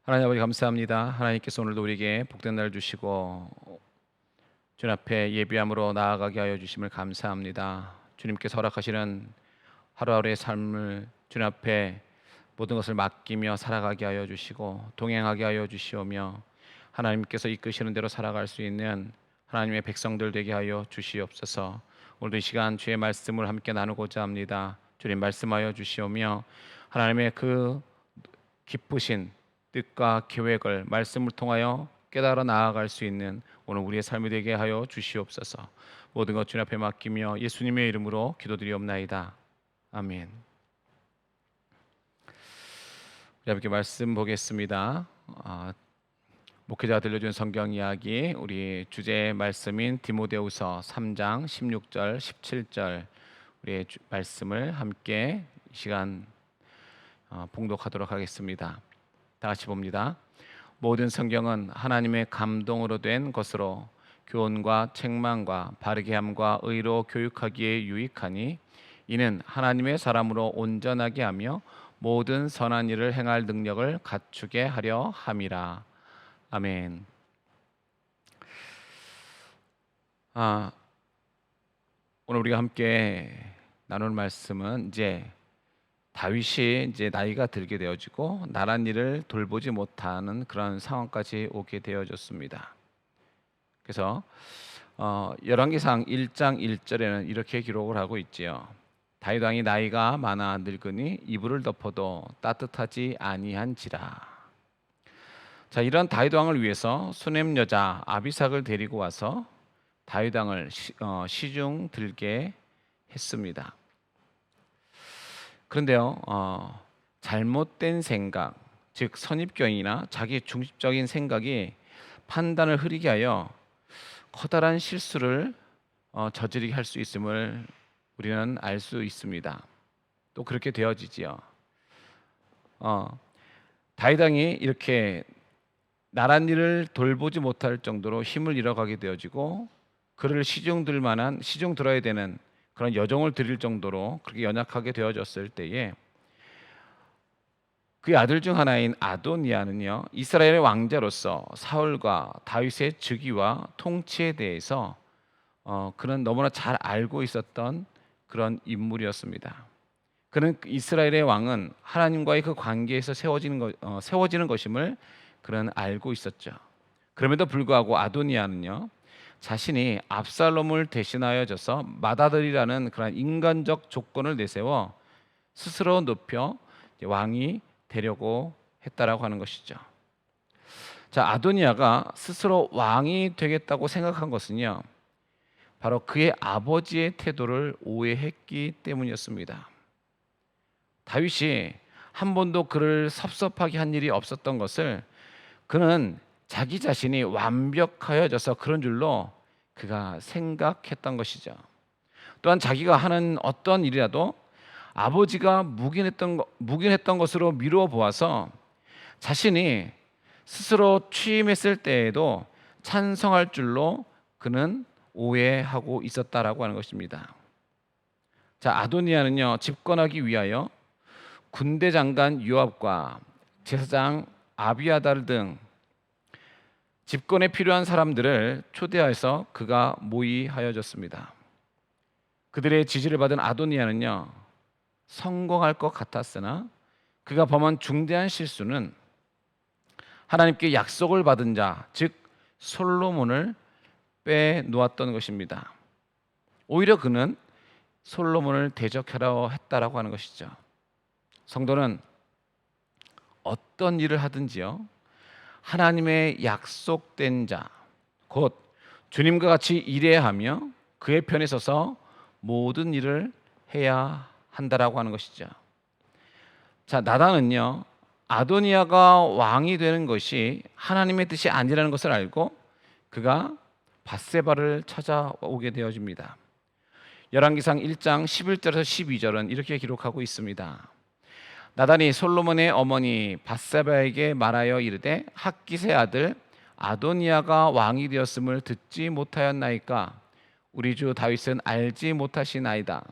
하나님 아버지 감사합니다. 하나님께서 오늘도 우리에게 복된 날 주시고 주님 앞에 예비함으로 나아가게 하여 주심을 감사합니다. 주님께서 허락하시는 하루하루의 삶을 주님 앞에 모든 것을 맡기며 살아가게 하여 주시고 동행하게 하여 주시오며 하나님께서 이끄시는 대로 살아갈 수 있는 하나님의 백성들 되게 하여 주시옵소서. 오늘도 이 시간 주의 말씀을 함께 나누고자 합니다. 주님 말씀하여 주시오며 하나님의 그 기쁘신 뜻과 계획을 말씀을 통하여 깨달아 나아갈 수 있는 오늘 우리의 삶이 되게 하여 주시옵소서. 모든 것 주님 앞에 맡기며 예수님의 이름으로 기도드리옵나이다. 아멘. 우리 함께 말씀 보겠습니다. 목회자가 들려준 성경 이야기, 우리 주제의 말씀인 디모데후서 3장 16절 17절 우리의 말씀을 함께 이 시간 봉독하도록 하겠습니다. 다 같이 봅니다. 모든 성경은 하나님의 감동으로 된 것으로 교훈과 책망과 바르게 함과 의로 교육하기에 유익하니 이는 하나님의 사람으로 온전하게 하며 모든 선한 일을 행할 능력을 갖추게 하려 함이라. 아멘. 오늘 우리가 함께 나눌 말씀은 다윗이 나이가 들게 되어지고 나란 일을 돌보지 못하는 그런 상황까지 오게 되어졌습니다. 그래서 열왕기상 1장 1절에는 이렇게 기록을 하고 있지요. 다윗 왕이 나이가 많아 늙으니 이불을 덮어도 따뜻하지 아니한지라. 자, 이런 다윗 왕을 위해서 수넴 여자 아비삭을 데리고 와서 다윗 왕을 시중 들게 했습니다. 그런데요, 잘못된 생각, 즉 선입견이나 자기 중심적인 생각이 판단을 흐리게 하여 커다란 실수를 저지르게 할 수 있음을 우리는 알 수 있습니다. 또 그렇게 되어지지요. 다윗 왕이 이렇게 나란 일을 돌보지 못할 정도로 힘을 잃어가게 되어지고 그를 시중 들어야 되는 그런 여정을 드릴 정도로 그렇게 연약하게 되어졌을 때에 그의 아들 중 하나인 아도니아는요, 이스라엘의 왕자로서 사울과 다윗의 즉위와 통치에 대해서 그는 너무나 잘 알고 있었던 그런 인물이었습니다. 그는 이스라엘의 왕은 하나님과의 그 관계에서 세워지는 것임을 그는 알고 있었죠. 그럼에도 불구하고 아도니아는요, 자신이 압살롬을 대신하여져서 맏아들이라는 그런 인간적 조건을 내세워 스스로 높여 왕이 되려고 했다라고 하는 것이죠. 자, 아도니아가 스스로 왕이 되겠다고 생각한 것은요, 바로 그의 아버지의 태도를 오해했기 때문이었습니다. 다윗이 한 번도 그를 섭섭하게 한 일이 없었던 것을 그는 자기 자신이 완벽하여져서 그런 줄로 그가 생각했던 것이죠. 또한 자기가 하는 어떤 일이라도 아버지가 묵인했던 것으로 미루어 보아서 자신이 스스로 취임했을 때에도 찬성할 줄로 그는 오해하고 있었다라고 하는 것입니다. 자, 아도니아는요, 집권하기 위하여 군대 장관 요압과 제사장 아비아달 등 집권에 필요한 사람들을 초대해서 그가 모의하여졌습니다. 그들의 지지를 받은 아도니아는요, 성공할 것 같았으나 그가 범한 중대한 실수는 하나님께 약속을 받은 자, 즉 솔로몬을 빼놓았던 것입니다. 오히려 그는 솔로몬을 대적하려 했다라고 하는 것이죠. 성도는 어떤 일을 하든지요, 하나님의 약속된 자, 곧 주님과 같이 일해야 하며 그의 편에 서서 모든 일을 해야 한다라고 하는 것이죠. 자, 나단은요, 아도니아가 왕이 되는 것이 하나님의 뜻이 아니라는 것을 알고 그가 밧세바를 찾아오게 되어집니다. 열왕기상 1장 11절에서 12절은 이렇게 기록하고 있습니다. 나단이 솔로몬의 어머니 밧세바에게 말하여 이르되 핫깃의 아들 아도니아가 왕이 되었음을 듣지 못하였나이까? 우리 주 다윗은 알지 못하시나이다.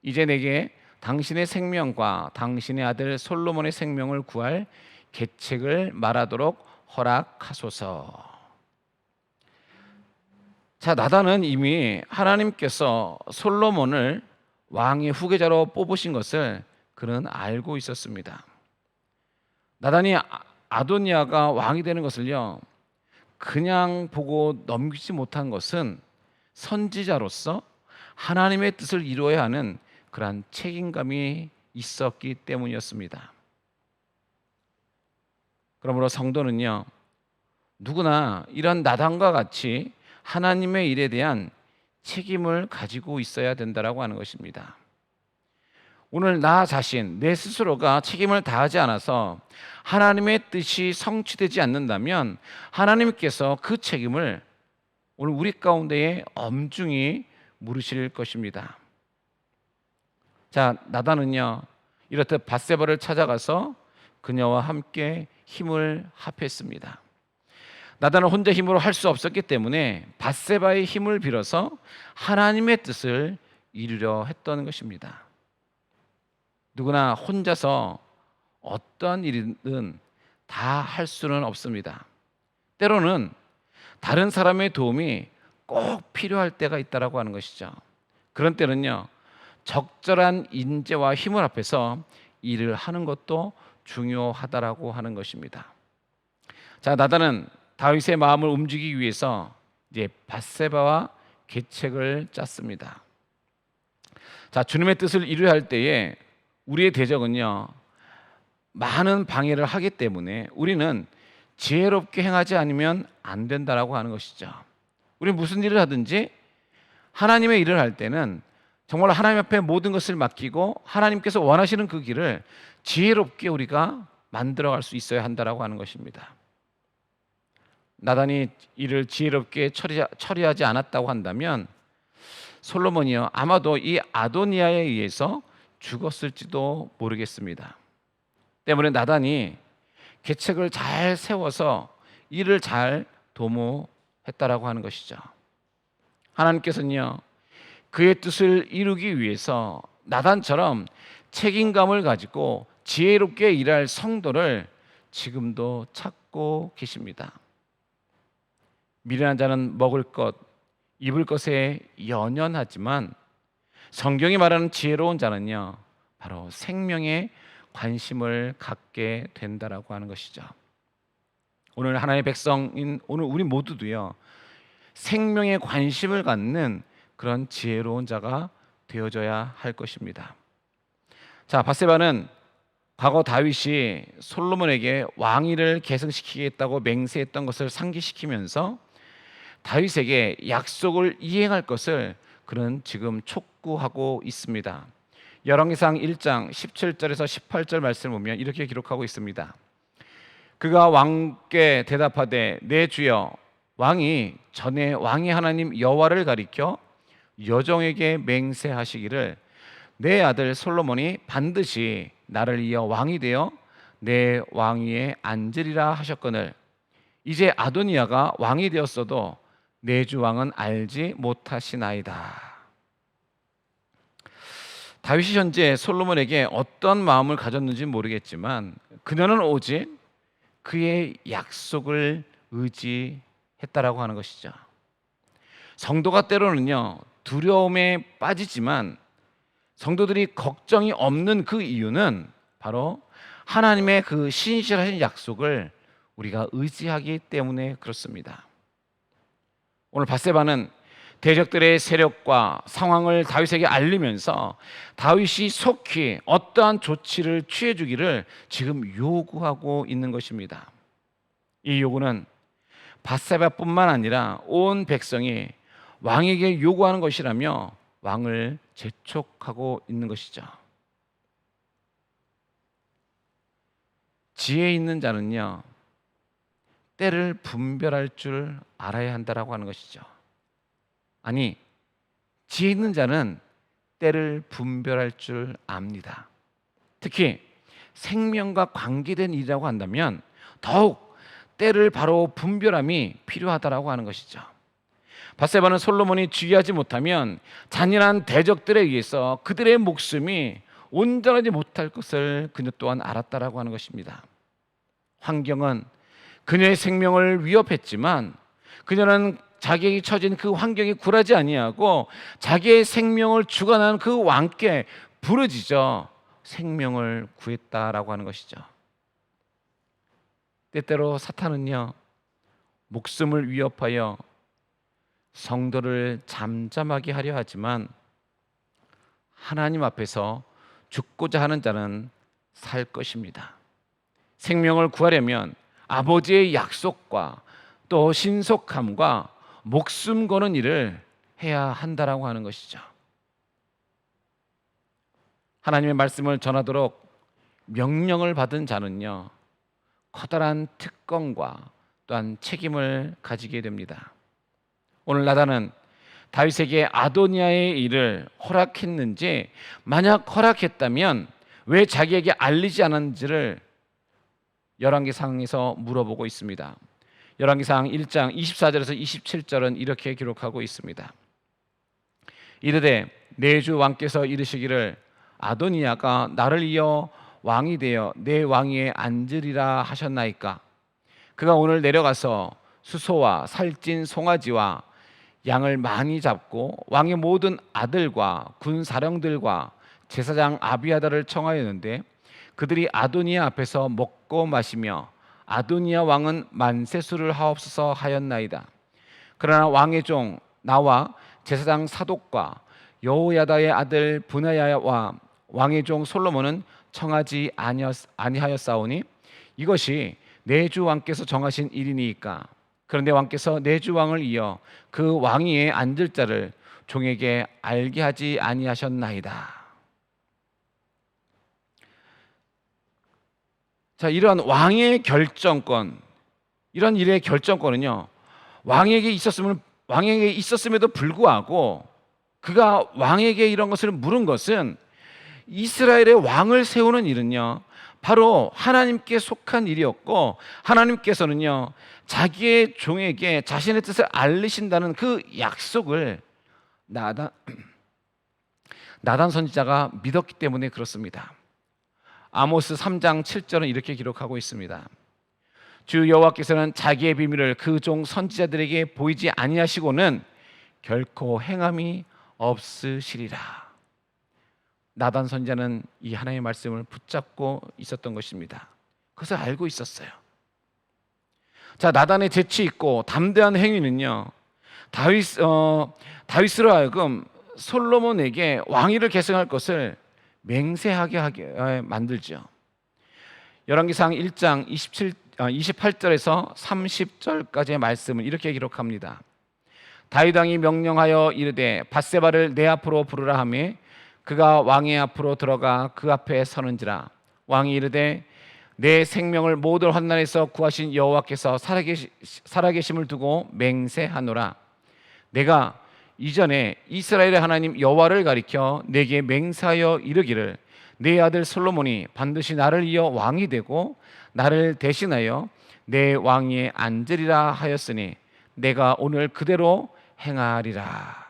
이제 내게 당신의 생명과 당신의 아들 솔로몬의 생명을 구할 계책을 말하도록 허락하소서. 자, 나단은 이미 하나님께서 솔로몬을 왕의 후계자로 뽑으신 것을 그는 알고 있었습니다. 나단이 아도니아가 왕이 되는 것을요, 그냥 보고 넘기지 못한 것은 선지자로서 하나님의 뜻을 이루어야 하는 그러한 책임감이 있었기 때문이었습니다. 그러므로 성도는요, 누구나 이런 나단과 같이 하나님의 일에 대한 책임을 가지고 있어야 된다라고 하는 것입니다. 오늘 나 자신, 내 스스로가 책임을 다하지 않아서 하나님의 뜻이 성취되지 않는다면 하나님께서 그 책임을 오늘 우리 가운데에 엄중히 물으실 것입니다. 자, 나단은요, 이렇듯 밧세바를 찾아가서 그녀와 함께 힘을 합했습니다. 나단은 혼자 힘으로 할 수 없었기 때문에 밧세바의 힘을 빌어서 하나님의 뜻을 이루려 했던 것입니다. 누구나 혼자서 어떤 일이든 다 할 수는 없습니다. 때로는 다른 사람의 도움이 꼭 필요할 때가 있다라고 하는 것이죠. 그런 때는요, 적절한 인재와 힘을 합해서 일을 하는 것도 중요하다라고 하는 것입니다. 자, 나단은 다윗의 마음을 움직이기 위해서 이제 밧세바와 계책을 짰습니다. 자, 주님의 뜻을 이루어야 할 때에 우리의 대적은요, 많은 방해를 하기 때문에 우리는 지혜롭게 행하지 않으면 안 된다라고 하는 것이죠. 우리 무슨 일을 하든지 하나님의 일을 할 때는 정말 하나님 앞에 모든 것을 맡기고 하나님께서 원하시는 그 길을 지혜롭게 우리가 만들어갈 수 있어야 한다라고 하는 것입니다. 나단이 이를 지혜롭게 처리하지 않았다고 한다면 솔로몬이요, 아마도 이 아도니아에 의해서 죽었을지도 모르겠습니다. 때문에 나단이 계책을 잘 세워서 일을 잘 도모했다라고 하는 것이죠. 하나님께서는요, 그의 뜻을 이루기 위해서 나단처럼 책임감을 가지고 지혜롭게 일할 성도를 지금도 찾고 계십니다. 미련한 자는 먹을 것, 입을 것에 연연하지만 성경이 말하는 지혜로운 자는요, 바로 생명에 관심을 갖게 된다라고 하는 것이죠. 오늘 하나님의 백성인 오늘 우리 모두도요, 생명에 관심을 갖는 그런 지혜로운 자가 되어져야 할 것입니다. 자, 밧세바는 과거 다윗이 솔로몬에게 왕위를 계승시키겠다고 맹세했던 것을 상기시키면서 다윗에게 약속을 이행할 것을 그는 지금 촉구하고 있습니다. 열왕기상 1장 17절에서 18절 말씀을 보면 이렇게 기록하고 있습니다. 그가 왕께 대답하되 내 주여, 왕이 전에 왕의 하나님 여호와를 가리켜 여종에게 맹세하시기를 내 아들 솔로몬이 반드시 나를 이어 왕이 되어 내 왕위에 앉으리라 하셨거늘 이제 아도니아가 왕이 되었어도 내 주 왕은 알지 못하시나이다. 다윗이 현재 솔로몬에게 어떤 마음을 가졌는지 모르겠지만 그녀는 오직 그의 약속을 의지했다라고 하는 것이죠. 성도가 때로는요, 두려움에 빠지지만 성도들이 걱정이 없는 그 이유는 바로 하나님의 그 신실하신 약속을 우리가 의지하기 때문에 그렇습니다. 오늘 밧세바는 대적들의 세력과 상황을 다윗에게 알리면서 다윗이 속히 어떠한 조치를 취해 주기를 지금 요구하고 있는 것입니다. 이 요구는 밧세바뿐만 아니라 온 백성이 왕에게 요구하는 것이라며 왕을 재촉하고 있는 것이죠. 지혜 있는 자는요, 때를 분별할 줄 알아야 한다라고 하는 것이죠. 아니, 지혜 있는 자는 때를 분별할 줄 압니다. 특히 생명과 관계된 일이라고 한다면 더욱 때를 바로 분별함이 필요하다라고 하는 것이죠. 밧세바는 솔로몬이 주의하지 못하면 잔인한 대적들에 의해서 그들의 목숨이 온전하지 못할 것을 그녀 또한 알았다라고 하는 것입니다. 환경은 그녀의 생명을 위협했지만 그녀는 자기에게 처진 그 환경에 굴하지 아니하고 자기의 생명을 주관하는 그 왕께 부르짖어 생명을 구했다라고 하는 것이죠. 때때로 사탄은요, 목숨을 위협하여 성도를 잠잠하게 하려 하지만 하나님 앞에서 죽고자 하는 자는 살 것입니다. 생명을 구하려면 아버지의 약속과 또 신속함과 목숨 거는 일을 해야 한다라고 하는 것이죠. 하나님의 말씀을 전하도록 명령을 받은 자는요, 커다란 특권과 또한 책임을 가지게 됩니다. 오늘 나단은 다윗에게 아도니아의 일을 허락했는지, 만약 허락했다면 왜 자기에게 알리지 않았는지를 열왕기상에서 물어보고 있습니다. 열왕기상 1장 24절에서 27절은 이렇게 기록하고 있습니다. 이르되 내 주 왕께서 이르시기를 아도니아가 나를 이어 왕이 되어 내 왕위에 앉으리라 하셨나이까. 그가 오늘 내려가서 수소와 살찐 송아지와 양을 많이 잡고 왕의 모든 아들과 군사령들과 제사장 아비아다를 청하였는데 그들이 아도니아 앞에서 먹고 마시며 아도니아 왕은 만세수를 하옵소서 하였나이다. 그러나 왕의 종 나와 제사장 사독과 여호야다의 아들 분하야와 왕의 종 솔로몬은 청하지 아니하였사오니 이것이 내 주 왕께서 정하신 일이니이까. 그런데 왕께서 내 주 왕을 이어 그 왕위에 앉을 자를 종에게 알게 하지 아니하셨나이다. 자, 이러한 왕의 결정권, 이런 일의 결정권은요, 왕에게 있었음에도 불구하고 그가 왕에게 이런 것을 물은 것은 이스라엘의 왕을 세우는 일은요, 바로 하나님께 속한 일이었고 하나님께서는요, 자기의 종에게 자신의 뜻을 알리신다는 그 약속을 나단 선지자가 믿었기 때문에 그렇습니다. 아모스 3장 7절은 이렇게 기록하고 있습니다. 주 여호와께서는 자기의 비밀을 그 종 선지자들에게 보이지 아니하시고는 결코 행함이 없으시리라. 나단 선지자는 이 하나님의 말씀을 붙잡고 있었던 것입니다. 그것을 알고 있었어요. 자, 나단의 재치 있고 담대한 행위는요, 다윗으로 하여금 솔로몬에게 왕위를 계승할 것을 맹세하게 하게 만들죠. 열왕기상 1장 28절에서 30절까지의 말씀을 이렇게 기록합니다. 다윗 왕이 명령하여 이르되 밧세바를 내 앞으로 부르라 하매 그가 왕의 앞으로 들어가 그 앞에 서는지라. 왕이 이르되 내 생명을 모든 환난에서 구하신 여호와께서 살아계심을 두고 맹세하노라. 내가 이전에 이스라엘의 하나님 여호와를 가리켜 내게 맹세하여 이르기를 내 아들 솔로몬이 반드시 나를 이어 왕이 되고 나를 대신하여 내 왕위에 앉으리라 하였으니 내가 오늘 그대로 행하리라.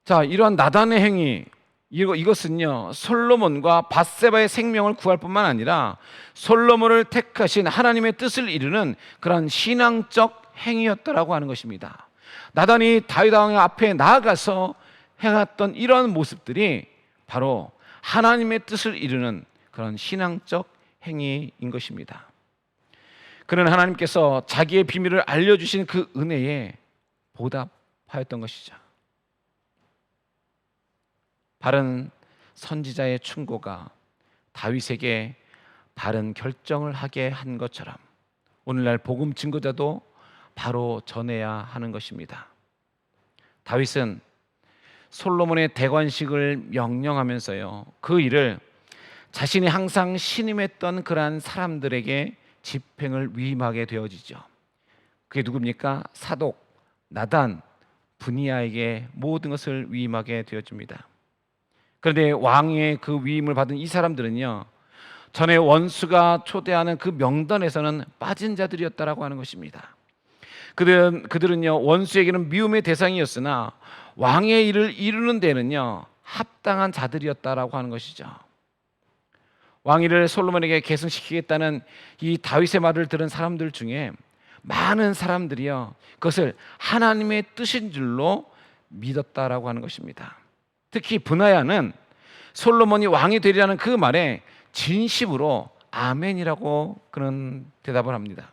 자, 이러한 나단의 행위, 이것은요, 솔로몬과 밧세바의 생명을 구할 뿐만 아니라 솔로몬을 택하신 하나님의 뜻을 이루는 그런 신앙적 행위였다라고 하는 것입니다. 나단이 다윗 왕의 앞에 나아가서 행했던 이런 모습들이 바로 하나님의 뜻을 이루는 그런 신앙적 행위인 것입니다. 그는 하나님께서 자기의 비밀을 알려주신 그 은혜에 보답하였던 것이죠. 바른 선지자의 충고가 다윗에게 바른 결정을 하게 한 것처럼 오늘날 복음 증거자도 바로 전해야 하는 것입니다. 다윗은 솔로몬의 대관식을 명령하면서요, 그 일을 자신이 항상 신임했던 그러한 사람들에게 집행을 위임하게 되어지죠. 그게 누굽니까? 사독, 나단, 분이야에게 모든 것을 위임하게 되어집니다. 그런데 왕의 그 위임을 받은 이 사람들은요, 전에 원수가 초대하는 그 명단에서는 빠진 자들이었다라고 하는 것입니다. 그들은요, 원수에게는 미움의 대상이었으나 왕의 일을 이루는 데는요, 합당한 자들이었다라고 하는 것이죠. 왕위를 솔로몬에게 계승시키겠다는 이 다윗의 말을 들은 사람들 중에 많은 사람들이요, 그것을 하나님의 뜻인 줄로 믿었다라고 하는 것입니다. 특히 브나야는 솔로몬이 왕이 되리라는 그 말에 진심으로 아멘이라고 그는 대답을 합니다.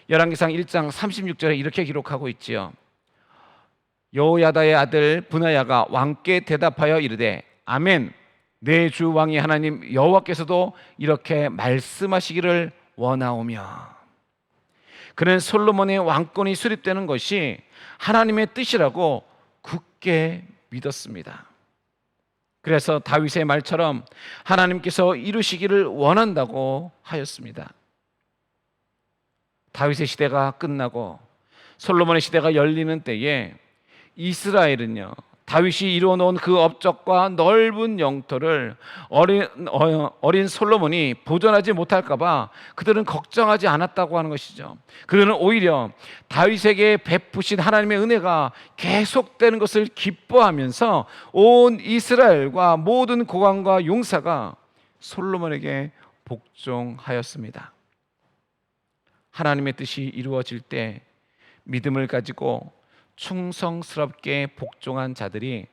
열왕기상 1장 36절에 이렇게 기록하고 있지요. 여호야다의 아들 브나야가 왕께 대답하여 이르되 아멘, 내 주 왕이 하나님 여호와께서도 이렇게 말씀하시기를 원하오며. 그는 솔로몬의 왕권이 수립되는 것이 하나님의 뜻이라고 굳게 믿었습니다. 그래서 다윗의 말처럼 하나님께서 이루시기를 원한다고 하였습니다. 다윗의 시대가 끝나고 솔로몬의 시대가 열리는 때에 이스라엘은요, 다윗이 이루어 놓은 그 업적과 넓은 영토를 어린 솔로몬이 보존하지 못할까 봐 그들은 걱정하지 않았다고 하는 것이죠. 그들은 오히려 다윗에게 베푸신 하나님의 은혜가 계속되는 것을 기뻐하면서 온 이스라엘과 모든 고관과 용사가 솔로몬에게 복종하였습니다. 하나님의 뜻이 이루어질 때 믿음을 가지고 충성스럽게 복종한 자들이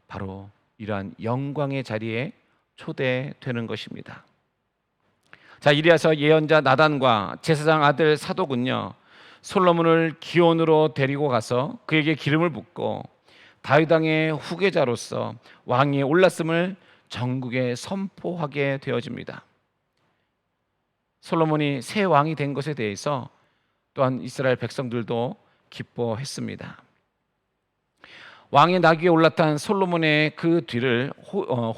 바로 이러한 영광의 자리에 초대되는 것입니다. 자, 이리하서 예언자 나단과 제사장 아들 사독은요, 솔로몬을 기온으로 데리고 가서 그에게 기름을 붓고 다윗 왕의 후계자로서 왕위에 올랐음을 전국에 선포하게 되어집니다. 솔로몬이 새 왕이 된 것에 대해서 또한 이스라엘 백성들도 기뻐했습니다. 왕의 나귀에 올라탄 솔로몬의 그 뒤를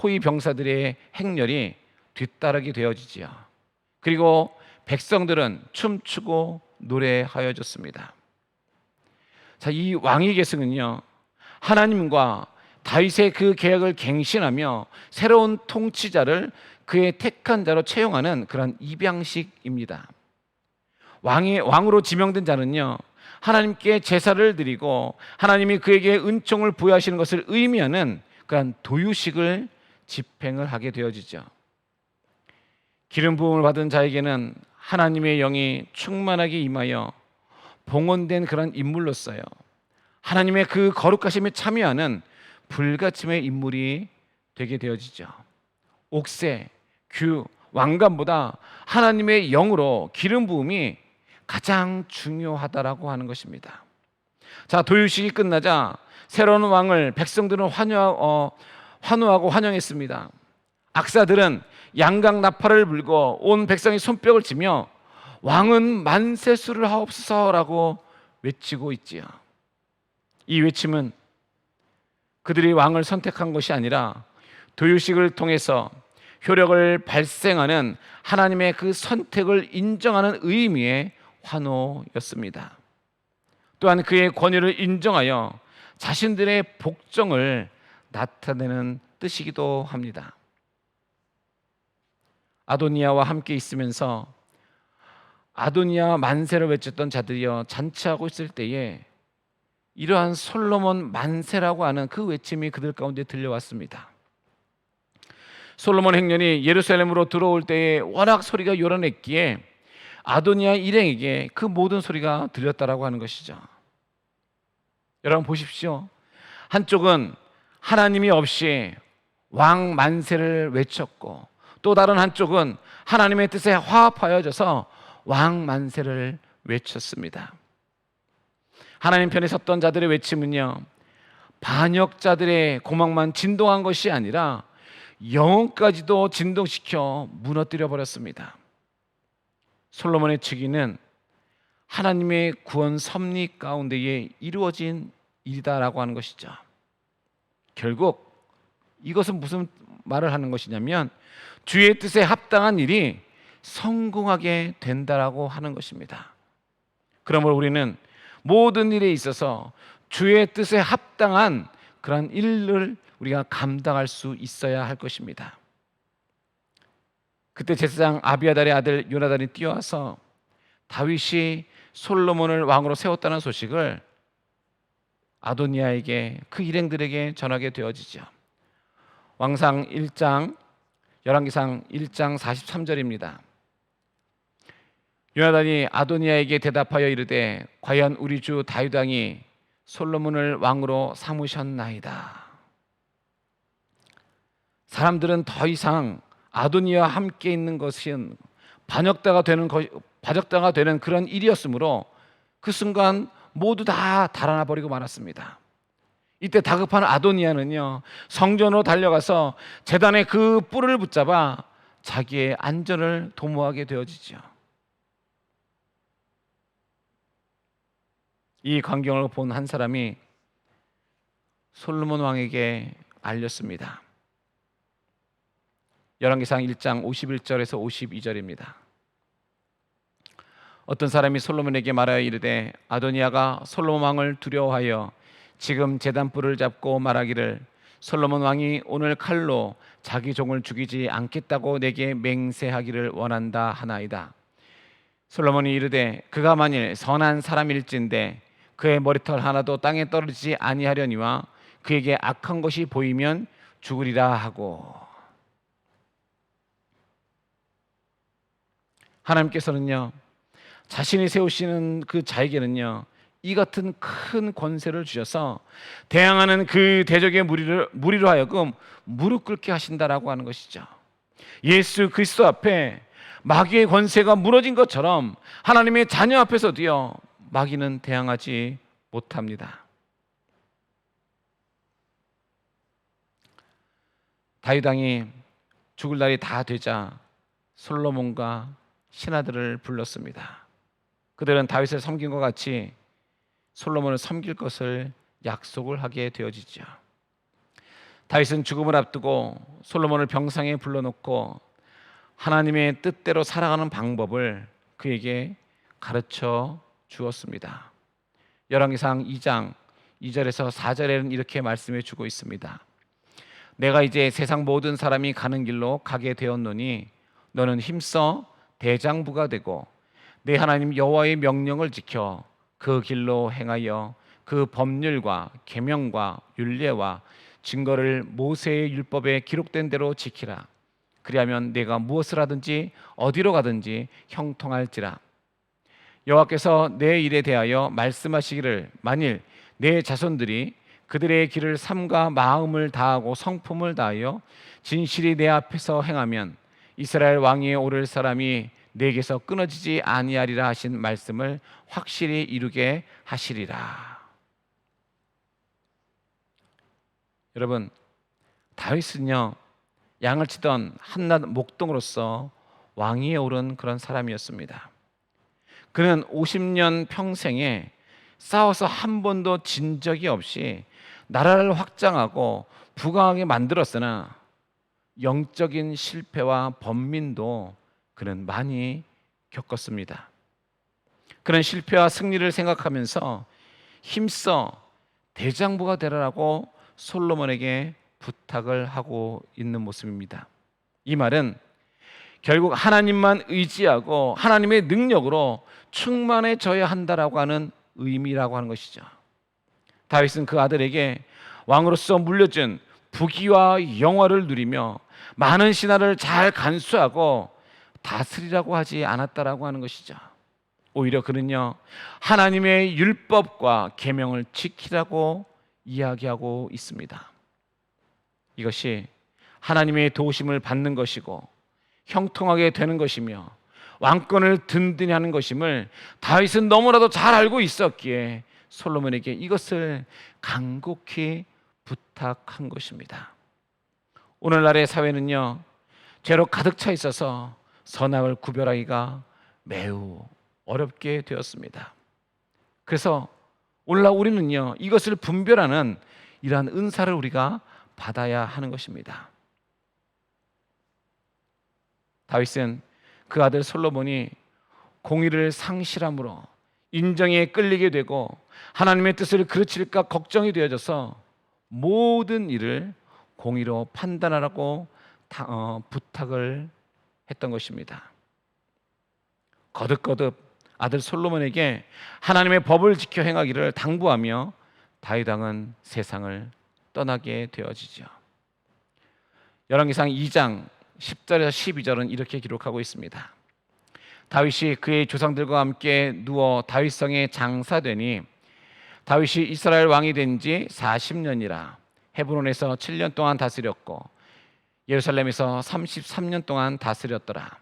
호위 병사들의 행렬이 뒤따르게 되어지지요. 그리고 백성들은 춤추고 노래하여졌습니다. 자, 이 왕위 계승은요, 하나님과 다윗의 그 계약을 갱신하며 새로운 통치자를 그의 택한 자로 채용하는 그런 입양식입니다. 왕으로 지명된 자는요, 하나님께 제사를 드리고 하나님이 그에게 은총을 부여하시는 것을 의미하는 그런 도유식을 집행을 하게 되어지죠. 기름 부음을 받은 자에게는 하나님의 영이 충만하게 임하여 봉헌된 그런 인물로서요, 하나님의 그 거룩하심에 참여하는 불가침의 인물이 되게 되어지죠. 옥새, 규, 왕관보다 하나님의 영으로 기름 부음이 가장 중요하다라고 하는 것입니다. 자, 도유식이 끝나자 새로운 왕을 백성들은 환호하고 환영했습니다. 악사들은 양각 나팔을 불고 온 백성이 손뼉을 치며 왕은 만세수를 하옵소서라고 외치고 있지요. 이 외침은 그들이 왕을 선택한 것이 아니라 도유식을 통해서 효력을 발생하는 하나님의 그 선택을 인정하는 의미의 환호였습니다. 또한 그의 권위를 인정하여 자신들의 복종을 나타내는 뜻이기도 합니다. 아도니아와 함께 있으면서 아도니아 만세를 외쳤던 자들이여 잔치하고 있을 때에 이러한 솔로몬 만세라고 하는 그 외침이 그들 가운데 들려왔습니다. 솔로몬 행렬이 예루살렘으로 들어올 때에 워낙 소리가 요란했기에 아도니아 일행에게 그 모든 소리가 들렸다라고 하는 것이죠. 여러분 보십시오. 한쪽은 하나님이 없이 왕 만세를 외쳤고 또 다른 한쪽은 하나님의 뜻에 화합하여져서 왕 만세를 외쳤습니다. 하나님 편에 섰던 자들의 외침은요, 반역자들의 고막만 진동한 것이 아니라 영혼까지도 진동시켜 무너뜨려 버렸습니다. 솔로몬의 즉위는 하나님의 구원 섭리 가운데에 이루어진 일이다라고 하는 것이죠. 결국 이것은 무슨 말을 하는 것이냐면 주의 뜻에 합당한 일이 성공하게 된다라고 하는 것입니다. 그러므로 우리는 모든 일에 있어서 주의 뜻에 합당한 그런 일을 우리가 감당할 수 있어야 할 것입니다. 그때 제사장 아비아달의 아들 요나단이 뛰어와서 다윗이 솔로몬을 왕으로 세웠다는 소식을 아도니아에게 그 일행들에게 전하게 되어지죠. 왕상 1장 열왕기상 1장 43절입니다. 요나단이 아도니아에게 대답하여 이르되 과연 우리 주 다윗 왕이 솔로몬을 왕으로 삼으셨나이다. 사람들은 더 이상 아도니아와 함께 있는 것은 반역다가 되는 그런 일이었으므로 그 순간 모두 다 달아나 버리고 말았습니다. 이때 다급한 아도니아는요, 성전으로 달려가서 제단의 그 뿔을 붙잡아 자기의 안전을 도모하게 되어지죠. 이 광경을 본 한 사람이 솔로몬 왕에게 알렸습니다. 열왕기상 1장 51절에서 52절입니다. 어떤 사람이 솔로몬에게 말하여 이르되 아도니아가 솔로몬 왕을 두려워하여 지금 제단뿔을 잡고 말하기를 솔로몬 왕이 오늘 칼로 자기 종을 죽이지 않겠다고 내게 맹세하기를 원한다 하나이다. 솔로몬이 이르되 그가 만일 선한 사람일진데 그의 머리털 하나도 땅에 떨어지지 아니하려니와 그에게 악한 것이 보이면 죽으리라 하고. 하나님께서는요, 자신이 세우시는 그 자에게는요, 이 같은 큰 권세를 주셔서 대항하는 그 대적의 무리로 하여금 무릎 꿇게 하신다라고 하는 것이죠. 예수 그리스도 앞에 마귀의 권세가 무너진 것처럼 하나님의 자녀 앞에서도요, 마귀는 대항하지 못합니다. 다윗 왕이 죽을 날이 다 되자 솔로몬과 신하들을 불렀습니다. 그들은 다윗을 섬긴 것 같이 솔로몬을 섬길 것을 약속을 하게 되어지죠. 다윗은 죽음을 앞두고 솔로몬을 병상에 불러놓고 하나님의 뜻대로 살아가는 방법을 그에게 가르쳐 주었습니다. 열왕기상 2장 2절에서 4절에는 이렇게 말씀해 주고 있습니다. 내가 이제 세상 모든 사람이 가는 길로 가게 되었노니 너는 힘써 대장부가 되고 내 하나님 여호와의 명령을 지켜 그 길로 행하여 그 법률과 계명과 율례와 증거를 모세의 율법에 기록된 대로 지키라. 그리하면 내가 무엇을 하든지 어디로 가든지 형통할지라. 여호와께서 내 일에 대하여 말씀하시기를 만일 내 자손들이 그들의 길을 삼가 마음을 다하고 성품을 다하여 진실이 내 앞에서 행하면 이스라엘 왕위에 오를 사람이 내게서 끊어지지 아니하리라 하신 말씀을 확실히 이루게 하시리라. 여러분, 다윗은요, 양을 치던 한낱 목동으로서 왕위에 오른 그런 사람이었습니다. 그는 50년 평생에 싸워서 한 번도 진 적이 없이 나라를 확장하고 부강하게 만들었으나 영적인 실패와 번민도 그는 많이 겪었습니다. 그런 실패와 승리를 생각하면서 힘써 대장부가 되라고 솔로몬에게 부탁을 하고 있는 모습입니다. 이 말은 결국 하나님만 의지하고 하나님의 능력으로 충만해져야 한다라고 하는 의미라고 하는 것이죠. 다윗은 그 아들에게 왕으로서 물려준 부귀와 영화를 누리며 많은 신하를 잘 간수하고 다스리라고 하지 않았다라고 하는 것이죠. 오히려 그는요, 하나님의 율법과 계명을 지키라고 이야기하고 있습니다. 이것이 하나님의 도우심을 받는 것이고 형통하게 되는 것이며 왕권을 든든히 하는 것임을 다윗은 너무나도 잘 알고 있었기에 솔로몬에게 이것을 간곡히 부탁한 것입니다. 오늘날의 사회는요, 죄로 가득 차 있어서 선악을 구별하기가 매우 어렵게 되었습니다. 그래서 오늘날 우리는요, 이것을 분별하는 이러한 은사를 우리가 받아야 하는 것입니다. 다윗은 그 아들 솔로몬이 공의를 상실함으로 인정에 끌리게 되고 하나님의 뜻을 그르칠까 걱정이 되어져서 모든 일을 공의로 판단하라고 부탁을 했던 것입니다. 거듭거듭 아들 솔로몬에게 하나님의 법을 지켜 행하기를 당부하며 다윗 왕은 세상을 떠나게 되어지죠. 열왕기상 2장 10절에서 12절은 이렇게 기록하고 있습니다. 다윗이 그의 조상들과 함께 누워 다윗성에 장사되니 다윗이 이스라엘 왕이 된 지 40년이라 헤브론에서 7년 동안 다스렸고 예루살렘에서 33년 동안 다스렸더라.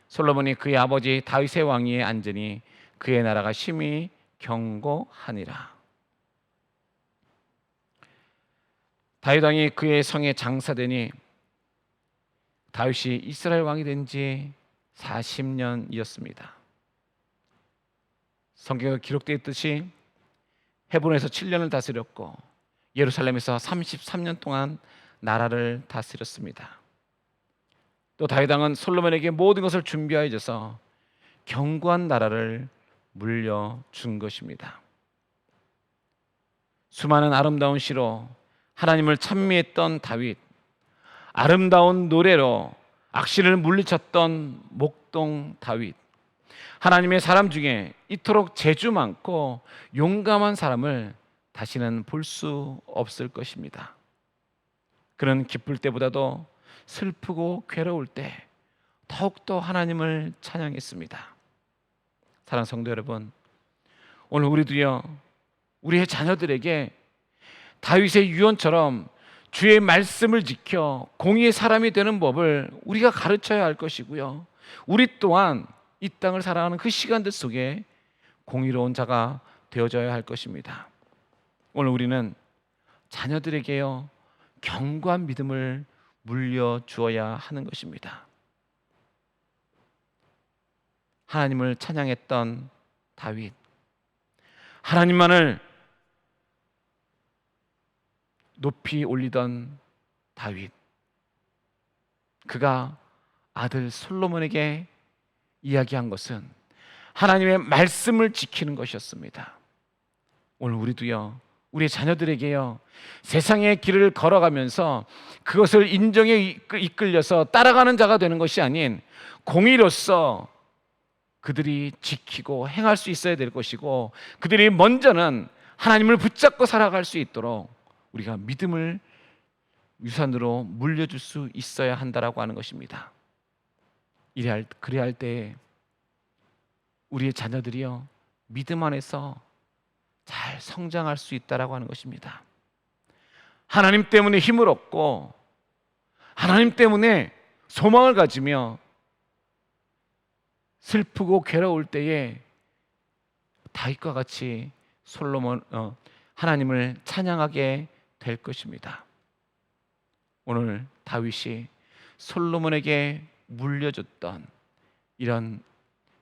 솔로몬이 그의 아버지 다윗의 왕위에 앉으니 그의 나라가 심히 견고하니라. 다윗 왕이 그의 성에 장사되니 다윗이 이스라엘 왕이 된 지 40년이었습니다. 성경에 기록되어 있듯이 헤브론에서 7년을 다스렸고 예루살렘에서 33년 동안 나라를 다스렸습니다. 또 다윗 왕은 솔로몬에게 모든 것을 준비하여 줘서 견고한 나라를 물려준 것입니다. 수많은 아름다운 시로 하나님을 찬미했던 다윗, 아름다운 노래로 악신을 물리쳤던 목동 다윗, 하나님의 사람 중에 이토록 재주 많고 용감한 사람을 다시는 볼 수 없을 것입니다. 그는 기쁠 때보다도 슬프고 괴로울 때 더욱더 하나님을 찬양했습니다. 사랑하는 성도 여러분, 오늘 우리도요, 우리의 자녀들에게 다윗의 유언처럼 주의 말씀을 지켜 공의의 사람이 되는 법을 우리가 가르쳐야 할 것이고요, 우리 또한 이 땅을 살아가는 그 시간들 속에 공의로운 자가 되어져야 할 것입니다. 오늘 우리는 자녀들에게요, 견고한 믿음을 물려주어야 하는 것입니다. 하나님을 찬양했던 다윗, 하나님만을 높이 올리던 다윗, 그가 아들 솔로몬에게 이야기한 것은 하나님의 말씀을 지키는 것이었습니다. 오늘 우리도요, 우리 자녀들에게요, 세상의 길을 걸어가면서 그것을 인정에 이끌려서 따라가는 자가 되는 것이 아닌 공의로서 그들이 지키고 행할 수 있어야 될 것이고, 그들이 먼저는 하나님을 붙잡고 살아갈 수 있도록 우리가 믿음을 유산으로 물려줄 수 있어야 한다라고 하는 것입니다. 그래야 할 때 우리의 자녀들이요, 믿음 안에서 잘 성장할 수 있다라고 하는 것입니다. 하나님 때문에 힘을 얻고 하나님 때문에 소망을 가지며 슬프고 괴로울 때에 다윗과 같이 하나님을 찬양하게 될 것입니다. 오늘 다윗이 솔로몬에게 물려줬던 이런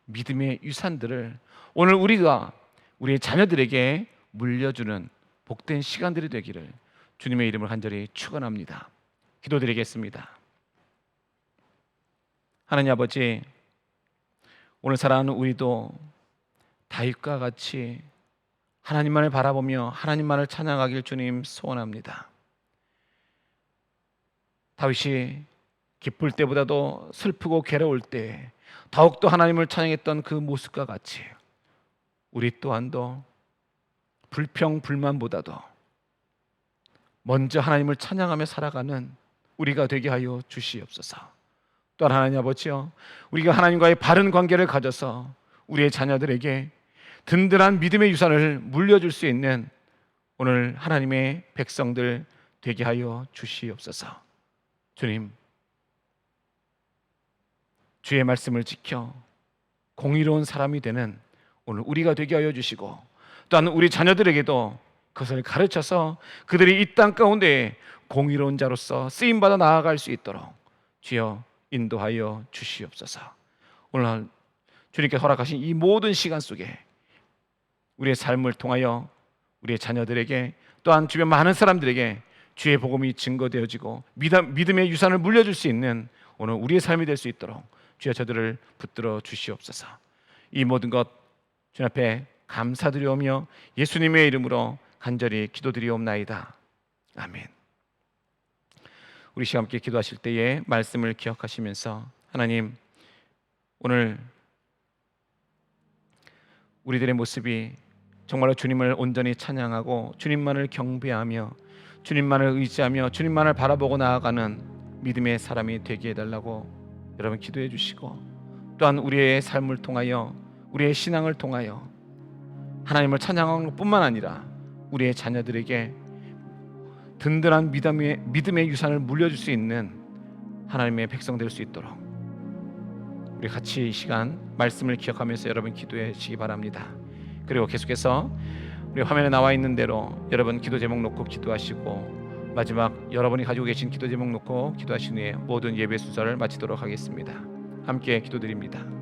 믿음의 유산들을 오늘 우리가 우리의 자녀들에게 물려주는 복된 시간들이 되기를 주님의 이름을 간절히 축원합니다. 기도드리겠습니다. 하나님 아버지, 오늘 살아가는 우리도 다윗과 같이 하나님만을 바라보며 하나님만을 찬양하길 주님 소원합니다. 다윗이 기쁠 때보다도 슬프고 괴로울 때 더욱더 하나님을 찬양했던 그 모습과 같이 우리 또한도 불평 불만보다도 먼저 하나님을 찬양하며 살아가는 우리가 되게 하여 주시옵소서. 또한 하나님 아버지요, 우리가 하나님과의 바른 관계를 가져서 우리의 자녀들에게 든든한 믿음의 유산을 물려줄 수 있는 오늘 하나님의 백성들 되게 하여 주시옵소서. 주님, 주의 말씀을 지켜 공의로운 사람이 되는 오늘 우리가 되게 하여 주시고, 또한 우리 자녀들에게도 그것을 가르쳐서 그들이 이 땅 가운데 공의로운 자로서 쓰임받아 나아갈 수 있도록 주여 인도하여 주시옵소서. 오늘 주님께 허락하신 이 모든 시간 속에 우리의 삶을 통하여 우리의 자녀들에게 또한 주변 많은 사람들에게 주의 복음이 증거되어지고 믿음의 유산을 물려줄 수 있는 오늘 우리의 삶이 될 수 있도록 주여 저들을 붙들어 주시옵소서. 이 모든 것 주님 앞에 감사드리오며 예수님의 이름으로 간절히 기도드리옵나이다. 아멘. 우리 시간 함께 기도하실 때에 말씀을 기억하시면서 하나님, 오늘 우리들의 모습이 정말로 주님을 온전히 찬양하고 주님만을 경배하며 주님만을 의지하며 주님만을 바라보고 나아가는 믿음의 사람이 되게 해달라고 여러분 기도해 주시고, 또한 우리의 삶을 통하여, 우리의 신앙을 통하여 하나님을 찬양하는 것뿐만 아니라 우리의 자녀들에게 든든한 믿음의 유산을 물려줄 수 있는 하나님의 백성 될 수 있도록 우리 같이 이 시간 말씀을 기억하면서 여러분 기도해 주시기 바랍니다. 그리고 계속해서 우리 화면에 나와 있는 대로 여러분 기도 제목 놓고 기도하시고, 마지막 여러분이 가지고 계신 기도 제목 놓고 기도하신 후에 모든 예배 순서를 마치도록 하겠습니다. 함께 기도드립니다.